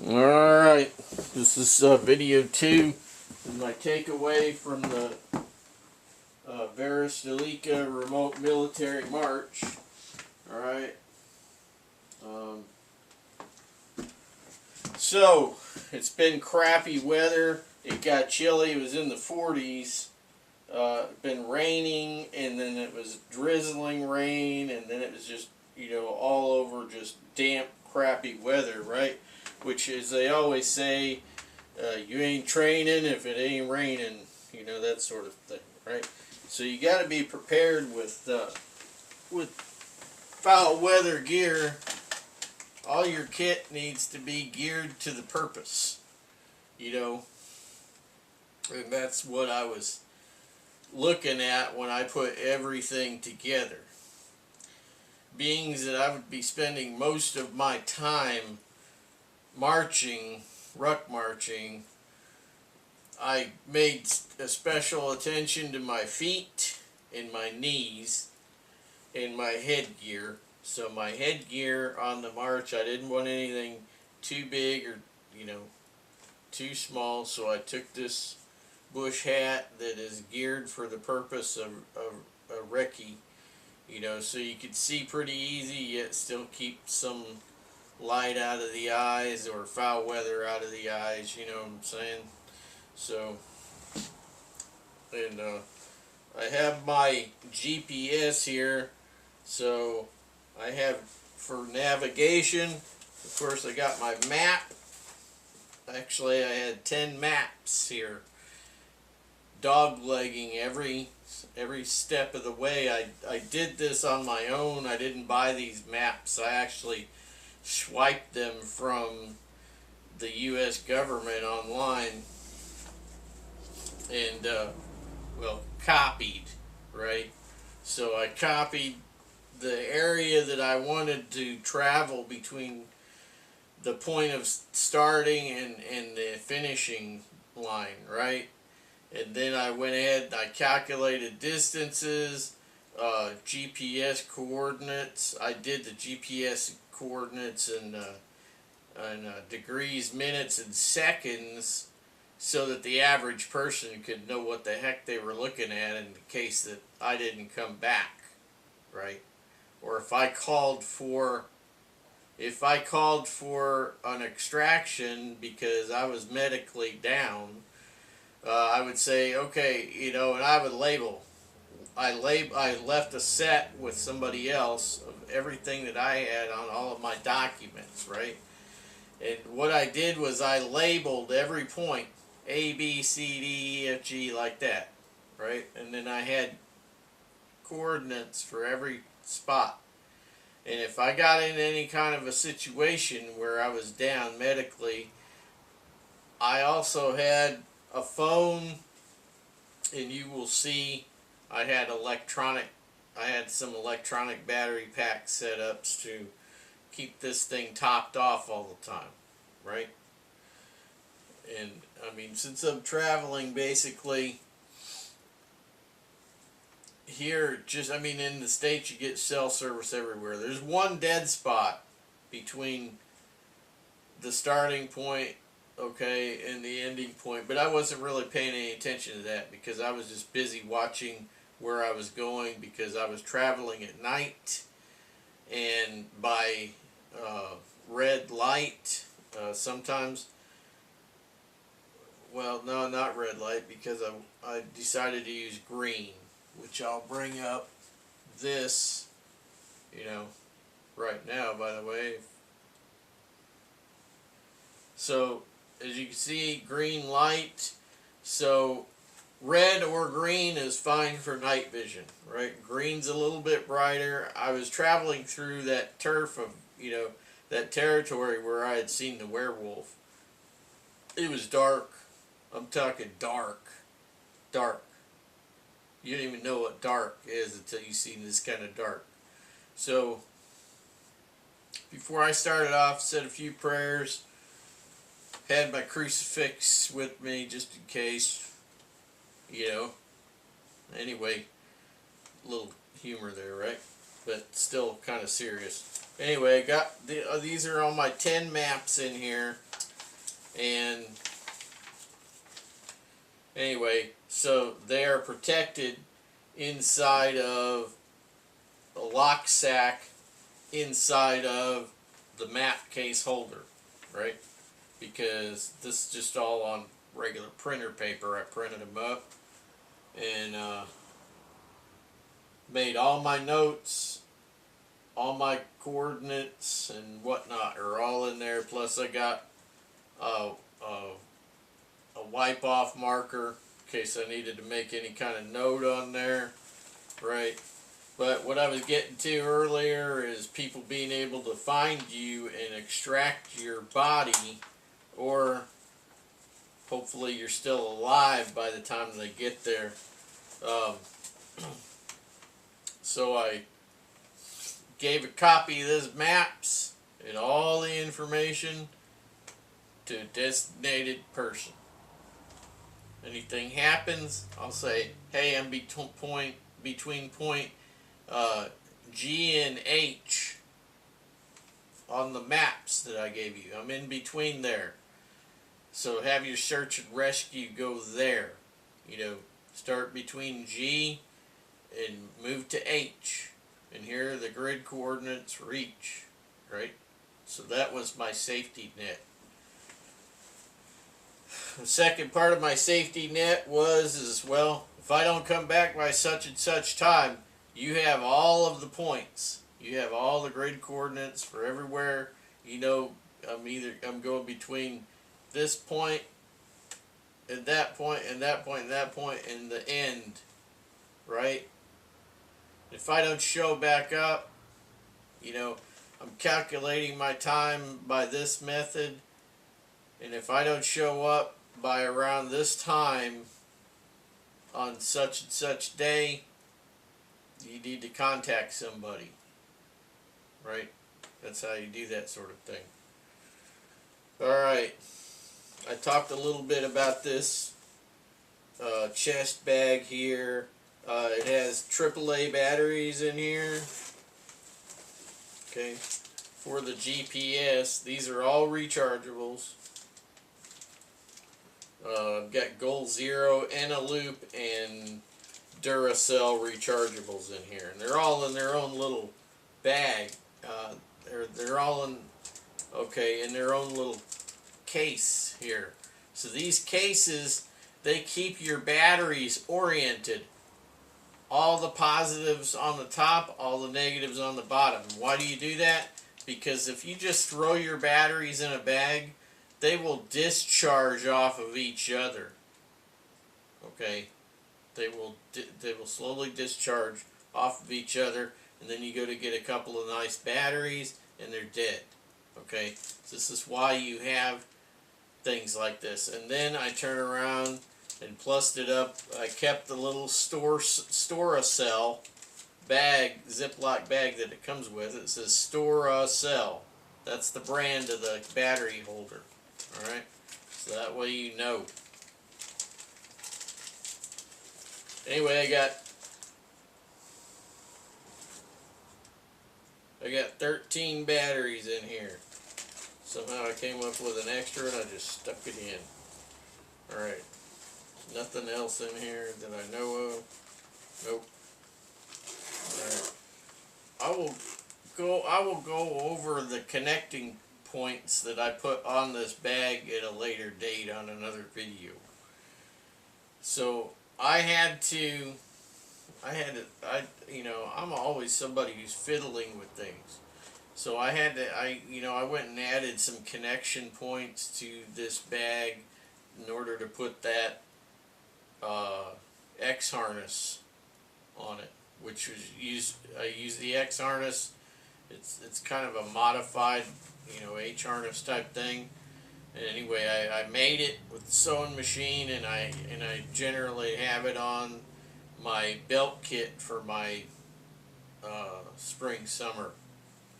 Alright, this is video 2. My takeaway from the Verusteleka remote military march. Alright. So, it's been crappy weather. It got chilly. It was in the 40s. Been raining, and then it was drizzling rain, and then it was just, all over just damp, crappy weather, right? Which is, they always say, you ain't training if it ain't raining, that sort of thing, right? So you got to be prepared with foul weather gear. All your kit needs to be geared to the purpose, and that's what I was looking at when I put everything together. Being that I would be spending most of my time marching, ruck marching, I made a special attention to my feet and my knees and my headgear. So my headgear on the march, I didn't want anything too big or, too small, so I took this bush hat that is geared for the purpose of a recce, so you could see pretty easy, yet still keep some light out of the eyes or foul weather out of the eyes, you know what I'm saying? So, and I have my GPS here, so I have for navigation, of course I got my map. Actually, I had 10 maps here, dog-legging every step of the way. I did this on my own. I didn't buy these maps. I actually swiped them from the U.S. government online and, copied, right? So I copied the area that I wanted to travel between the point of starting and the finishing line, right? And then I went ahead and I calculated distances, GPS coordinates. I did the GPS coordinates in degrees, minutes, and seconds, so that the average person could know what the heck they were looking at in the case that I didn't come back, right? Or if I called for an extraction because I was medically down, I would say, okay, and I would label. I left a set with somebody else of everything that I had on all of my documents, right? And what I did was I labeled every point, A, B, C, D, E, F, G, like that, right? And then I had coordinates for every spot. And if I got in any kind of a situation where I was down medically, I also had a phone, and you will see I had some electronic battery pack setups to keep this thing topped off all the time, right? And I mean, since I'm traveling basically here, in the States you get cell service everywhere. There's one dead spot between the starting point, okay, and the ending point, but I wasn't really paying any attention to that because I was just busy watching where I was going, because I was traveling at night and by red light sometimes. Well, no, not red light, because I decided to use green, which I'll bring up this, right now, by the way. So, as you can see, green light. So, red or green is fine for night vision, right? Green's a little bit brighter. I was traveling through that turf of, that territory where I had seen the werewolf. It was dark. I'm talking dark. Dark. You don't even know what dark is until you see this kind of dark. So, before I started off, said a few prayers. Had my crucifix with me just in case, Anyway, a little humor there, right? But still kind of serious. Anyway, I got these are all my 10 maps in here. And anyway, so they are protected inside of a lock sack inside of the map case holder, right? Because this is just all on regular printer paper. I printed them up and made all my notes, all my coordinates and whatnot are all in there. Plus I got a wipe off marker in case I needed to make any kind of note on there, right? But what I was getting to earlier is people being able to find you and extract your body, or hopefully you're still alive by the time they get there. So I gave a copy of those maps and all the information to a designated person. Anything happens, I'll say, hey, I'm between point G and H on the maps that I gave you. I'm in between there. So have your search and rescue go there. You know, start between G and move to H. And here are the grid coordinates for each, right? So that was my safety net. The second part of my safety net was, well, if I don't come back by such and such time, you have all of the points. You have all the grid coordinates for everywhere. You know, I'm going between this point and that point and that point and that point and the end, right? If I don't show back up, you know, I'm calculating my time by this method, and if I don't show up by around this time on such and such day, you need to contact somebody, right? That's how you do that sort of thing. Alright, I talked a little bit about this chest bag here. It has AAA batteries in here. Okay, for the GPS. These are all rechargeables. I've got Goal Zero, and a Loop, and Duracell rechargeables in here, and they're all in their own little bag. They're all in their own little case here. So these cases, they keep your batteries oriented. All the positives on the top, all the negatives on the bottom. Why do you do that? Because if you just throw your batteries in a bag, they will discharge off of each other. Okay, they will slowly discharge off of each other, and then you go to get a couple of nice batteries, and they're dead. Okay, so this is why you have things like this. And then I turn around and plussed it up. I kept the little Storacell bag, Ziploc bag that it comes with. It says Storacell. That's the brand of the battery holder. Alright, so that way you know. Anyway, I got 13 batteries in here. Somehow I came up with an extra and I just stuck it in. Alright, nothing else in here that I know of. Nope. Alright, I will go over the connecting points that I put on this bag at a later date on another video. So I'm always somebody who's fiddling with things. So I went and added some connection points to this bag in order to put that X harness on it, which was I used the X harness. It's kind of a modified, H harness type thing. And anyway, I made it with the sewing machine, and I generally have it on my belt kit for my spring summer.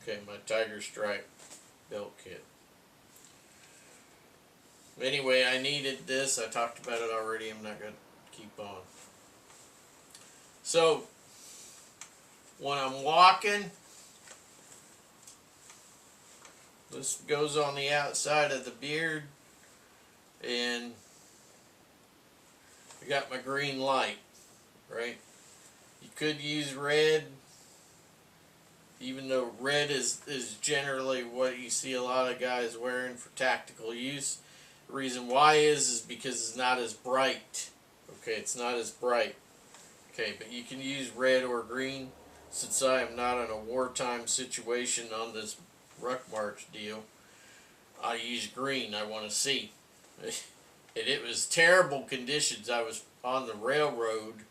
Okay, my Tiger Stripe belt kit. Anyway, I needed this. I talked about it already. I'm not going to keep on. So when I'm walking, this goes on the outside of the beard. and I got my green light, right? You could use red, even though red is generally what you see a lot of guys wearing for tactical use. The reason why is because it's not as bright. Okay, it's not as bright. Okay, but you can use red or green. Since I am not in a wartime situation on this Ruck March deal, I use green. I want to see. And it was terrible conditions. I was on the railroad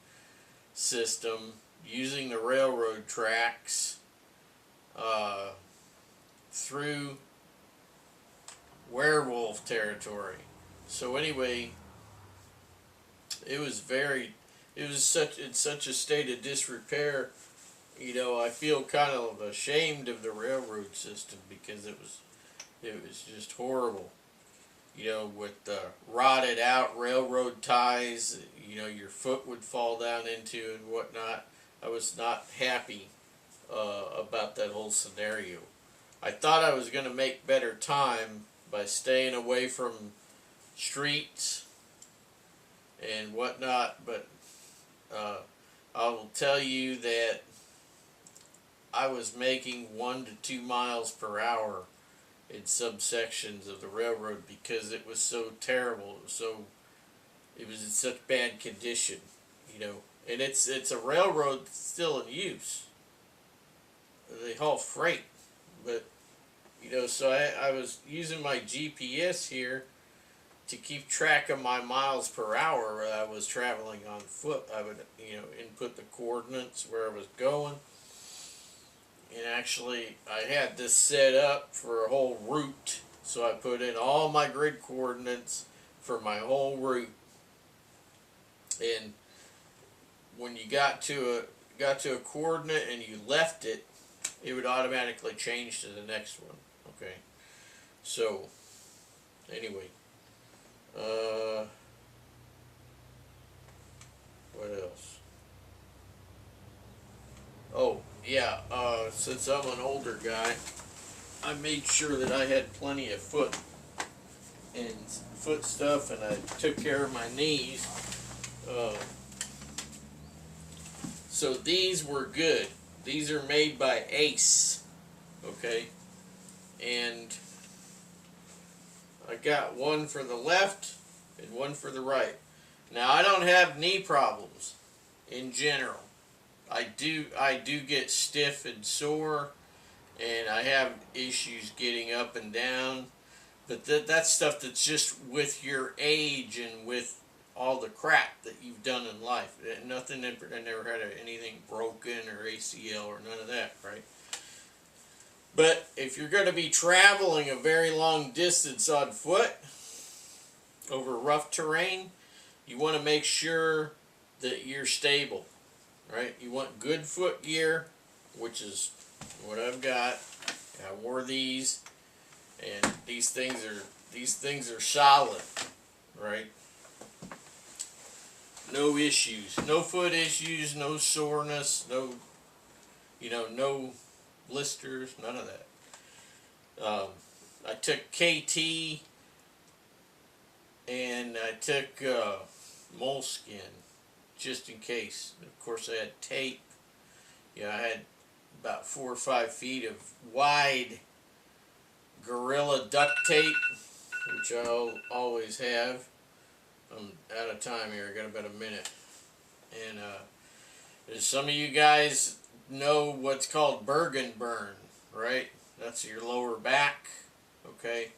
system, using the railroad tracks through werewolf territory. So anyway, it was in such a state of disrepair. You know, I feel kind of ashamed of the railroad system because it was just horrible. You know, with rotted out railroad ties, you know, your foot would fall down into and whatnot. I was not happy about that whole scenario. I thought I was going to make better time by staying away from streets and whatnot, but I will tell you that I was making 1 to 2 miles per hour in subsections of the railroad because it was so terrible. It was in such bad condition, you know. And it's a railroad still in use. They haul freight, but you know. So I was using my GPS here to keep track of my miles per hour where I was traveling on foot. I would, you know, input the coordinates where I was going. And actually, I had this set up for a whole route. So I put in all my grid coordinates for my whole route. And when you got to a coordinate and you left it, it would automatically change to the next one. Okay. So, anyway. What else? Oh, yeah, since I'm an older guy, I made sure that I had plenty of foot stuff, and I took care of my knees. So these were good. These are made by Ace, okay? And I got one for the left and one for the right. Now, I don't have knee problems in general. I do get stiff and sore, and I have issues getting up and down, but that's stuff that's just with your age and with all the crap that you've done in life. Nothing, I never had anything broken or ACL or none of that, right? But if you're going to be traveling a very long distance on foot over rough terrain, you want to make sure that you're stable. Right? You want good foot gear, which is what I've got. I wore these, and these things are solid, right? No issues, no foot issues, no soreness, no blisters, none of that. I took KT, and I took moleskin, just in case. Of course, I had tape. You know, I had about 4 or 5 feet of wide Gorilla duct tape, which I'll always have. I'm out of time here. I got about a minute. And as some of you guys know what's called Bergen burn, right? That's your lower back. Okay,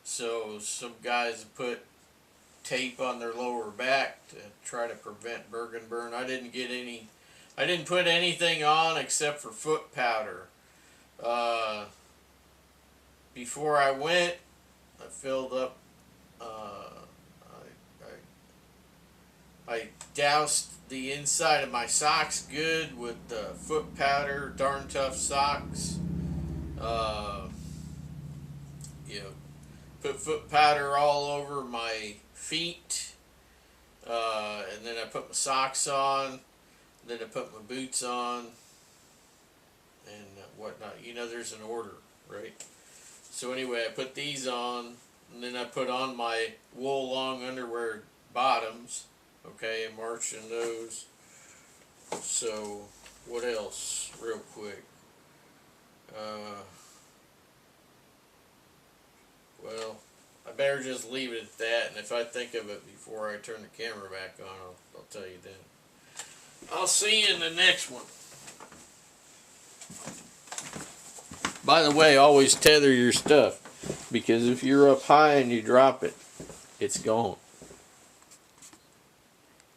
so some guys put tape on their lower back to try to prevent Bergen burn. I didn't put anything on except for foot powder. Before I went, I filled up, I doused the inside of my socks good with foot powder, Darn Tough socks. You know, put foot powder all over my feet, and then I put my socks on, then I put my boots on, and whatnot. You know, there's an order, right? So anyway, I put these on, And then I put on my wool long underwear bottoms. Okay, and marched in those. So, what else, real quick? Well, I better just leave it at that, and if I think of it before I turn the camera back on, I'll tell you then. I'll see you in the next one. By the way, always tether your stuff, because if you're up high and you drop it, it's gone.